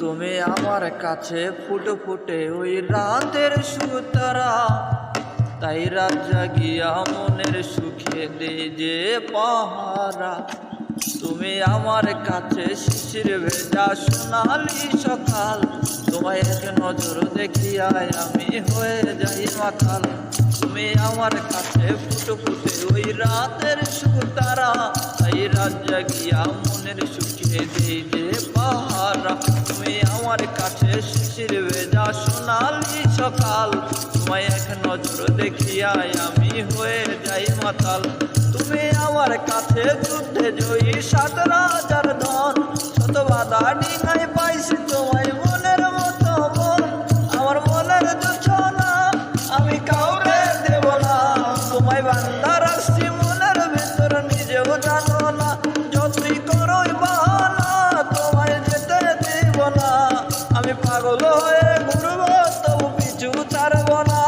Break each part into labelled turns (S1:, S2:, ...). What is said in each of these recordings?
S1: তুমি আমার কাছে ফুটে ফুটে ওই রাতের সুতারা, তাই রাত জাগিয়া মনের সুখে দে যে পাহারা। তুমি আমার কাছে শিশির ভেজা সোনালি সকাল, তোমায় এক নজর দেখিয়ায় আমি হয়ে যাই মাতাল। তুমি আমার কাছে ফুটে ফুটে ওই রাতের সুতারা, তাই রাত জাগিয়া মনের সুখে দে যে পাহারা। তুমি আমার কাছে শিশির ভেজা সোনালি সকাল, তোমায় এক নজর দেখিয়ায় আমি হয়ে যাই মাতাল। তুমি আমার কাছে যুদ্ধে জয়ী 7 রাজার ধন, শত বাধা ডিঙায় পাইছি তোমায় মনের মতো মন। আমার মনের জোছনা আমি কাউরে দেব না, তোমায় বান্দা রাখছি মনের ভিতর নিজেও জানো না। যতই করোই বাহানা তোমায় যেতে দিব না, আমি পাগল হয়ে ঘুরবো তবু পিছু ছাড়ব না।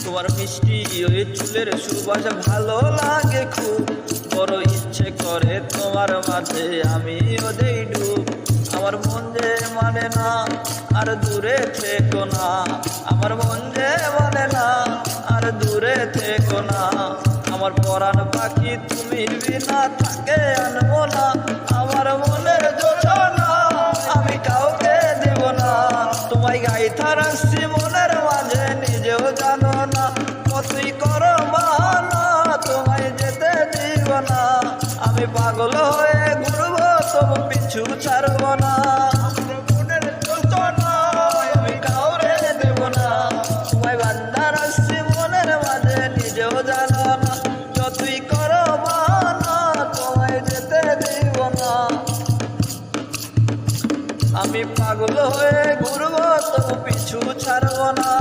S1: তোমার মিষ্টি ওই চুলের সুবাস ভালো লাগে খুব, বড় ইচ্ছে করে তোমার মাঝে আমিও দেই ডুব। আমার মন যে মানে না আর দূরে থেকো না, আমার মন যে মানে না আর দূরে থেকো না। আমার পরাণ পাখি তুমি বিনা থাকে আনবো না, আমার মনের জোছনা আমি কাউকে দেব না। তোমায় গাইথা রাখছি মনের মাঝে নিজেও জানো না, কতই করো বাহানা তোমায় যেতে দিব না। আমি পাগল হয়ে ঘুরবো তবু পিছু ছাড়ব না। মনের যন্ত্রণা আমি কাউরে দেব না, তোমায় বান্দা রাখছি মনের মাঝে নিজেও জানো না। যতই করো বাহানা তোমায় যেতে দিব না, আমি পাগল হয়ে ঘুরবো তবু পিছু ছাড়ব না।